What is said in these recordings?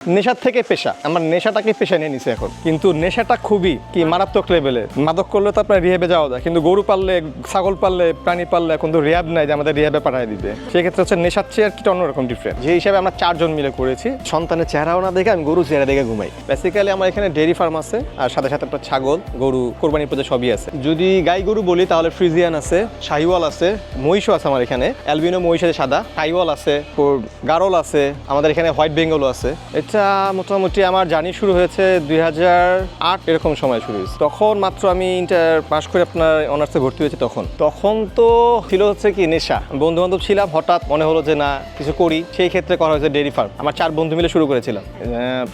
নেশার থেকে পেশা, আমার নেশাটাকে পেশা নিয়ে নিছে এখন। কিন্তু নেশাটা খুবই কি মারাত্মক লেভেলে। মাদক করলে তো আপনার রিহ্যাবে যাওয়া যায়, কিন্তু গরু পাললে, ছাগল পাললে, প্রাণী পাললে এখন তো রিহ্যাব নাই যে আমাদের রিহ্যাবে পাঠিয়ে দিবে। সেক্ষেত্রে হচ্ছে নেশার চেয়ে আর কি অন্যরকম ডিফারেন্ট। যে হিসাবে আমরা 4 জন মিলে করেছি, সন্তানের চেহারাও না দেখে আমি গরু চেহারা দেখে ঘুমাই। বেসিক্যালি আমার এখানে ডেয়ারি ফার্ম আছে, আর সাথে সাথে আপনার ছাগল, গরু, কোরবানির পূজা সবই আছে। যদি গাই গরু বলি তাহলে ফ্রিজিয়ান আছে, শাহিওয়াল আছে, মহিষও আছে আমার এখানে, অ্যালবিনো মহিষ আছে সাদা, টাইওয়াল আছে, গারল আছে, আমাদের এখানে হোয়াইট বেঙ্গলও আছে। এটা মোটামুটি আমার জার্নি শুরু হয়েছে 2008 এরকম সময় শুরু হয়েছে। তখন মাত্র আমি ইন্টার পাস করে আপনার অনার্সে ভর্তি হয়েছে। তখন তো ছিল হচ্ছে কি নেশা, বন্ধু বান্ধব ছিলাম, হঠাৎ মনে হলো যে না কিছু করি, সেই ক্ষেত্রে করা হয়েছে ডেয়ারি ফার্ম। আমার 4 বন্ধু মিলে শুরু করেছিলাম।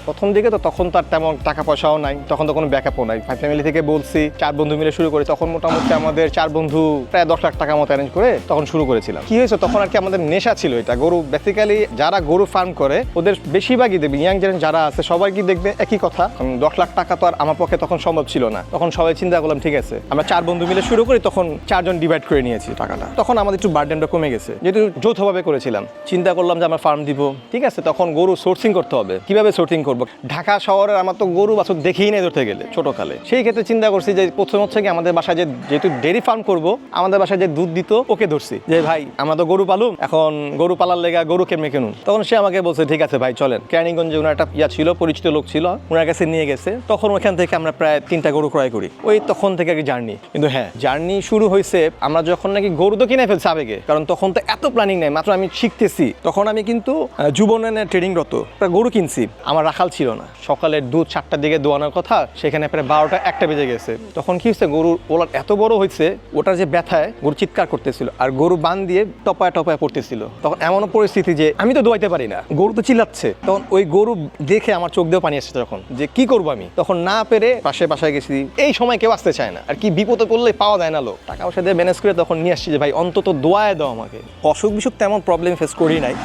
প্রথম দিকে তো তখন তো আর তেমন টাকা পয়সাও নাই, তখন তো কোনো ব্যাকআপও নাই। ফ্যামিলি থেকে বলছি 4 বন্ধু মিলে শুরু করি। তখন মোটামুটি আমাদের 4 বন্ধু প্রায় 10 লাখ টাকা মতো অ্যারেঞ্জ করে তখন শুরু করেছিলাম। কি হয়েছে তখন আর কি আমাদের নেশা ছিল এটা। গরু বেসিক্যালি যারা গরু ফার্ম করে ওদের বেশিরভাগই দেখবে ইয়াং জেনারেশন যারা আছে সবাই কি দেখবে একই কথা। 10 লাখ টাকা তো আর আমার পক্ষে তখন সম্ভব ছিল না। তখন সবাই চিন্তা করলাম ঠিক আছে আমরা 4 বন্ধু মিলে শুরু করি, তখন 4 জন ডিভাইড করে নিয়েছি টাকাটা। তখন আমাদের একটু বার্ডেনটা কমে গেছে, যেহেতু যৌথভাবে করেছিলাম। চিন্তা করলাম যে আমরা ফার্ম দিব, ঠিক আছে। তখন গরু সোর্সিং করতে হবে, কিভাবে সোর্সিং করবো। ঢাকা শহরের আমার তো গরু বাছুর দেখেই নেই ধরতে গেলে ছোটকালে। সেই ক্ষেত্রে চিন্তা করছি যে প্রথম হচ্ছে কি আমাদের বাসায় যেহেতু ডেয়ারি ফার্ম করবো, আমাদের বাসায় যে দুধ দিত ওকে ধরছি যে ভাই আমরা তো গরু পালুম, এখন গরু পালার লেগা গরু কেমনে কিনুন। তখন সে আমাকে বলছে ঠিক আছে ভাই চলেন। কেরানীগঞ্জে ওনার একটা ছিল, পরিচিত লোক ছিল, ওনার কাছে নিয়ে গেছে। তখন ওখান থেকে আমরা প্রায় 3টা গরু ক্রয় করি। ওই তখন থেকে আর কি জার্নি। কিন্তু হ্যাঁ, জার্নি শুরু হয়েছে আমরা যখন নাকি গরু তো কিনে ফেলছি আবেগে, কারণ তখন তো এত প্ল্যানিং নেই, মাত্র আমি শিখতেছি। তখন আমি কিন্তু যুবনে ট্রেডিংরত গরু কিনছি, আমার রাখাল ছিল না। সকালের দুধ 7টার দিকে দোয়ানোর কথা, সেখানে প্রায় 12টা 1টা বেজে গেছে। তখন কি হচ্ছে গরু ওলার এত বড় হয়েছে, ওটার যে ব্যথায় গরু চিৎকার করতেছিল, আর গরু বান দিয়ে টপায় টপায় পড়তেছিল। তখন এমনও পরিস্থিতি যে আমি তো দোয়াইতে পারি না, গরু তো চিল্লাচ্ছে। তখন ওই গরু দেখে আমার চোখ দিয়েও পানি আসছে তখন, যে কি করবো আমি। তখন না পেরে বাসায় গেছি। এই সময় কেউ আসতে চায় না, আর কি বিপদে পড়লে পাওয়া যায় না লোক, টাকা পয়সা দিয়ে ম্যানেজ করে তখন নিয়ে আসছি যে ভাই অন্তত দোয়ায় দাও আমাকে। অসুখ বিসুখ তেমন প্রবলেম ফেস করি নাই,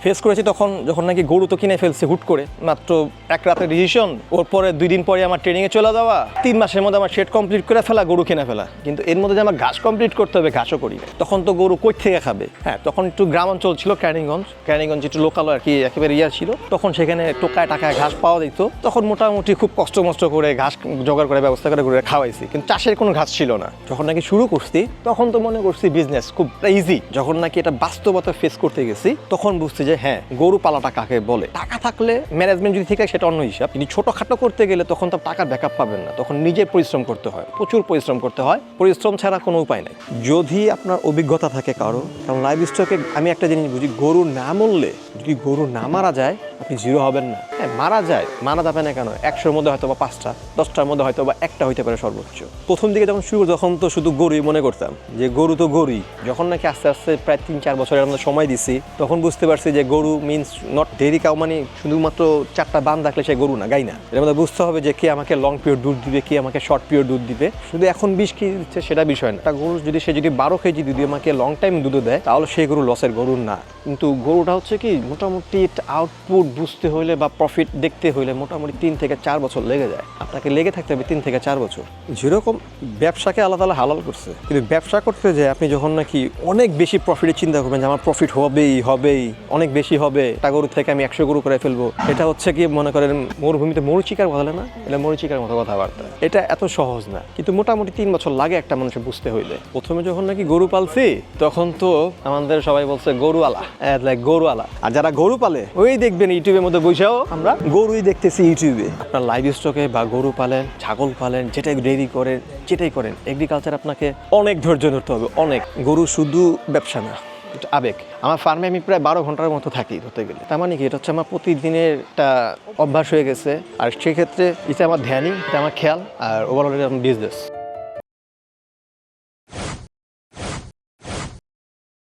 ফেস করেছি তখন যখন নাকি গরু তো কিনে ফেলছে হুট করে, মাত্র 1 রাতের ডিসিশন। ওর পরে 2 দিন পরে আমার ট্রেনিংয়ে চলে যাওয়া, 3 মাসের মধ্যে আমার শেড কমপ্লিট করে ফেলা, গরু কিনে ফেলা। কিন্তু এর মধ্যে যে আমার ঘাস কমপ্লিট করতে হবে, ঘাসও করি না। তখন তো গরু কই থেকে খাবে। হ্যাঁ, তখন একটু গ্রাম অঞ্চল ছিল, কেরানীগঞ্জ একটু লোকাল আর কি, একেবারে ছিল। তখন সেখানে টোকায় টাকায় ঘাস পাওয়া যেত। তখন মোটামুটি খুব কষ্ট করে ঘাস জোগাড় করে ব্যবস্থা করে গরু খাওয়াইছি, কিন্তু চাষের কোনো ঘাস ছিল না। যখন নাকি শুরু করছি তখন তো মনে করছি বিজনেস খুব ইজি। যখন নাকি এটা বাস্তবতা ফেস করতে গেছি তখন বুঝছি যে হ্যাঁ, গরু পালাটা কাকে বলে। টাকা থাকলে ম্যানেজমেন্ট যদি ঠিক সেটা অন্য হিসাব, কিন্তু ছোটখাটো করতে গেলে তখন তো টাকার ব্যাকআপ পাবেন না। তখন নিজে পরিশ্রম করতে হয়, প্রচুর পরিশ্রম করতে হয়। পরিশ্রম ছাড়া কোনো উপায় নাই। যদি আপনার অভিজ্ঞতা থাকে কারো, কারণ লাইভ স্টকে আমি একটা জিনিস বুঝি, গরু না মরলে, যদি গরু না মারা যায় আপনি জিরো হবেন না। হ্যাঁ, মারা যাবে না কেন, 100-র মধ্যে হয়তো বা 5টা, 10টার মধ্যে হয়তো বা 1টা হইতে পারে সর্বোচ্চ। প্রথম দিকে যখন শুরু তখন তো শুধু গরুই মনে করতাম যে গরু তো গরুই। যখন নাকি আস্তে আস্তে প্রায় 3-4 বছরের মধ্যে সময় দিছি, তখন বুঝতে পারছি যে গরু মিনস নট ডেয়ারি কাউ, মানে শুধুমাত্র 4টা বান রাখলে সে গরু না, গাই না। এর মধ্যে বুঝতে হবে যে কে আমাকে লং পিরিয়ড দুধ দিবে, কে আমাকে শর্ট পিরিয়ড দুধ দিবে। শুধু এখন 20 কেজি দিচ্ছে সেটা বিষয় না। একটা গরু যদি 12 কেজি দুধ আমাকে লং টাইম দুধ দেয়, তাহলে সেই গরু লসের গরু না। কিন্তু গরুটা হচ্ছে কি মোটামুটি আউটপুট বুঝতে হইলে বা প্রফিট দেখতে হইলে মোটামুটি 3 থেকে 4 বছর লেগে যায়। আপনাকে লেগে থাকতে হবে 3 থেকে 4 বছর। যেরকম ব্যবসাকে আলাদা হালাল করছে, কিন্তু ব্যবসা করতে যায় আপনি যখন নাকি অনেক বেশি প্রফিটের চিন্তা করবেন যে আমার প্রফিট হবেই অনেক বেশি হবে, একটা গরু থেকে আমি 100 গরু করে ফেলবো, এটা হচ্ছে কি মনে করেন মরুভূমিতে মরিচিকার বলে না, এটা মরিচিকার মতো কথাবার্তা। এটা এত সহজ না, কিন্তু মোটামুটি 3 বছর লাগে একটা মানুষের বুঝতে হইলে। প্রথমে যখন নাকি গরু পালছি তখন তো আমাদের সবাই বলছে গরুওয়ালা, গরুওয়ালা। আর যারা গরু পালে ওই দেখবেন ইউটিউবের মধ্যে বসেও আমরা গরুই দেখতেছি ইউটিউবে। আপনার লাইভ স্টকে বা গরু পালেন, ছাগল পালেন, যেটাই ডেয়ারি করেন, যেটাই করেন, এগ্রিকালচার আপনাকে অনেক ধৈর্য ধরতে হবে, অনেক। গরু শুধু ব্যবসা না, এটা আবেগ। আমার ফার্মে আমি প্রায় 12 ঘন্টার মতো থাকি ধরতে গেলে। তার মানে কি এটা হচ্ছে আমার প্রতিদিনের একটা অভ্যাস হয়ে গেছে। আর সেক্ষেত্রে এটা আমার ধ্যানই, এটা আমার খেয়াল, আর ওভারঅল এটা আমার বিজনেস।